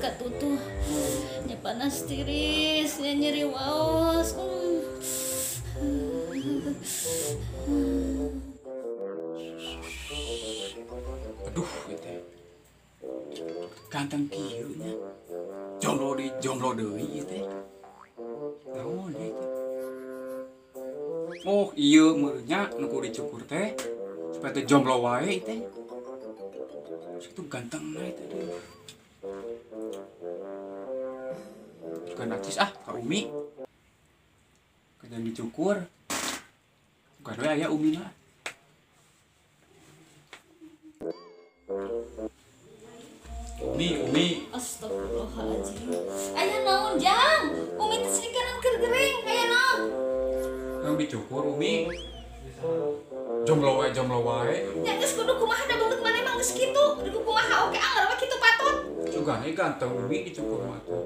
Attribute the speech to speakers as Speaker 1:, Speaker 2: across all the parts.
Speaker 1: katutuh. Nya panas tiris, nya nyeri waos.
Speaker 2: Aduh, gitu ya. Ganteng kieu nya. Jomblo deui gitu ya. Naon gitu. Oh, ieu meureunnya nu kudu dicukur teh supaya teh jomblo wae teh. Itu ganteng na itu. Bukan artis Kak Umi. Kerjaan dicukur. Bukan we aya Umi mah. Umi.
Speaker 1: Astagfirullahaladzim. Aya naon jang? Umi teh sedikanan keur gering, aya naon?
Speaker 2: Yang dicukur Umi. Jomblo wae.
Speaker 1: Nya geus kudu kumaha da beungeut maneh mah geus kitu. Kudu kumaha oge anggar we kitu patut.
Speaker 2: Sugane ganteng Umi dicukur mah tuh.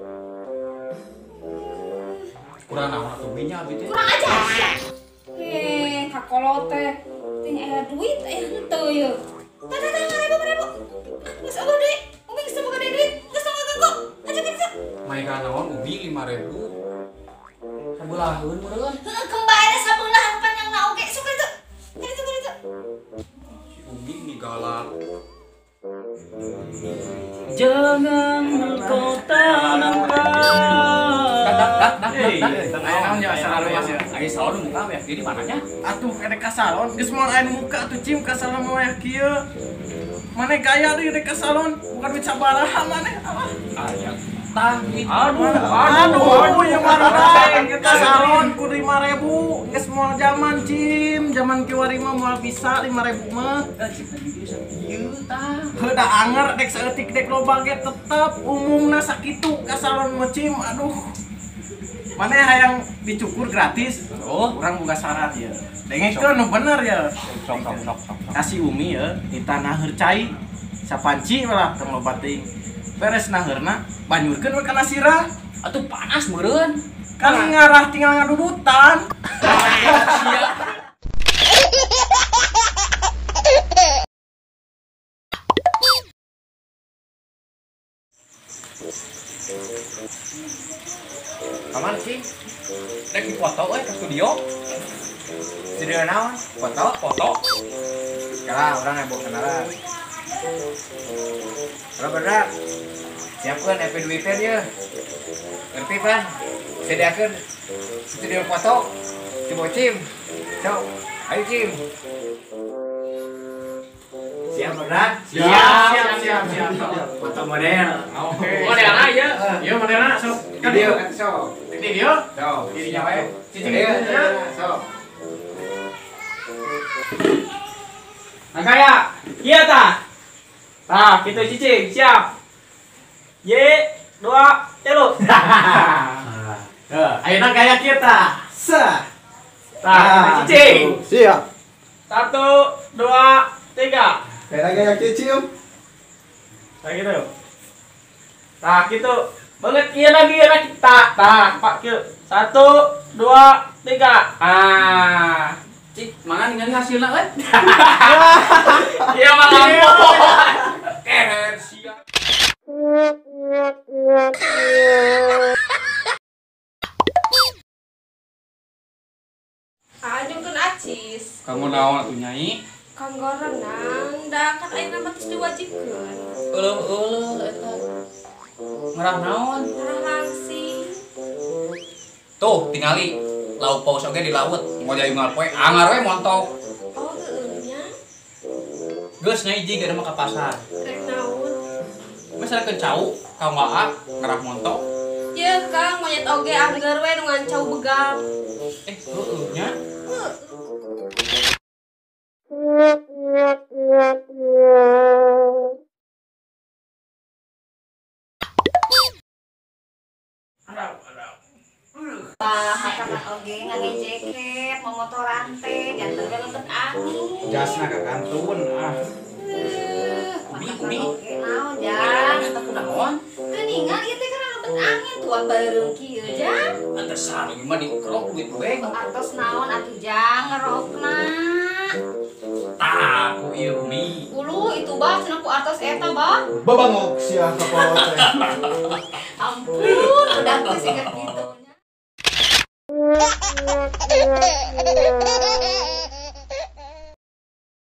Speaker 2: Kurang naon atuh Umi nya abi teh.
Speaker 1: Kurang ajar sia. Kakolot teh. Ting aya duit aya henteu ye. Tah 5.000. Geus eueuh deui. Umi geus boga duit. Geus tong ganggu. Aja gitu.
Speaker 2: Maika naon Umi 5.000. Sabulaheun meureun.
Speaker 1: Heeh kembali sabeulah panjangna oge sok itu. Itu.
Speaker 2: Si Umi ini galak.
Speaker 3: Jangan kau tanamkan.
Speaker 2: Naon ya salon ya. Ai salon muka we di mananya?
Speaker 3: Atuh kene ka salon, geus moal aya muka atuh cim ka salon moal kieu. Mane gaya deui ka salon, bukan duit sabaraha maneh.
Speaker 2: Aya tah gitu.
Speaker 3: Aduh, yang mana kita salon ku 5.000, geus moal zaman cim, zaman kiwari mah moal bisa 5.000 mah.
Speaker 2: Ieu tah.
Speaker 3: Heuda anger dek saeutik dek loba ge tetep umumna sakitu ka salon mah cim. Aduh. Mana hayang dicukur gratis?
Speaker 2: Oh,
Speaker 3: Urang boga saran ya. Dengekeun nu bener ya.
Speaker 2: sok.
Speaker 3: Kasih Umi ya di tanah hercai sapanci lah tong loba teuing. Beres naheurna banyurkeun we kana sirah.
Speaker 2: Atuh panas meureun.
Speaker 3: Kan ngarah tinggal ngadudutan.
Speaker 2: Kaman sih? Rek dipoto ke studio. Studio naon? Foto. Kala urang eboh kenalan. Kalau bener, siapkan EP duitnya dia. Ngerti pan? Sediakan studio foto. Coba Cim. Ayo Cim. Siap bener?
Speaker 3: Siap.
Speaker 2: Foto model. Oke.
Speaker 3: Model aja. Iya modelna sok.
Speaker 2: Video kan sok.
Speaker 3: Video.
Speaker 2: Sok.
Speaker 3: Dirinya we.
Speaker 2: Cicing sok.
Speaker 3: Nah kayak iya tah. Tah, kita cicing, siap. Ye, 2, 3. Ayeuna gaya kita. Tah, kita cicing.
Speaker 4: Siap.
Speaker 3: 1, 2, 3.
Speaker 4: Kayak gaya kecil.
Speaker 3: Tah gitu. Tah gitu. Banget iya lagi kita. Tah, Pak kieu. 1, 2, 3.
Speaker 2: Cik, mangan ningali hasilna we.
Speaker 3: Iya mah lampu.
Speaker 2: Keren siap.
Speaker 1: Ajungkeun acis.
Speaker 2: Kamu naon atuh nyai?
Speaker 1: Kang gorenang, da kan ayeuna mah geus diwajibkeun.
Speaker 2: Eueuh eta. Ngarah naon?
Speaker 1: Ngarah langsing.
Speaker 2: Tuh, tingali lauk paus oge di laut. Mau jadi ngalpoe, angar we montok.
Speaker 1: Oh heueuh nya.
Speaker 2: Geus nyai hiji ge mah ka pasar.
Speaker 1: Rek naon?
Speaker 2: Masalah cau, kamu ngarah montok.
Speaker 1: Ya Kang, monyet oge anggar we nu ngancau begal.
Speaker 2: Heueuh nya.
Speaker 1: Tah, kakak oge ngangejeket, momotoran teh, janten we leumpet angin.
Speaker 2: Jasna ka kantun
Speaker 1: Umi oge naon jang?
Speaker 2: Eta kunaon?
Speaker 1: Geuningan ieu teh kana leumpet angin tuan bareng kieu jang.
Speaker 2: Anta sareng mah dikrok duit we.
Speaker 1: Atos naon atuh jang ngerokna.
Speaker 2: Tah, ku ieu Umi.
Speaker 1: Ulu itu bah cenah ku atos kaos eta, Bang.
Speaker 4: Babangok sia kapolot teh.
Speaker 1: Ampun, udah tuh sih gitu.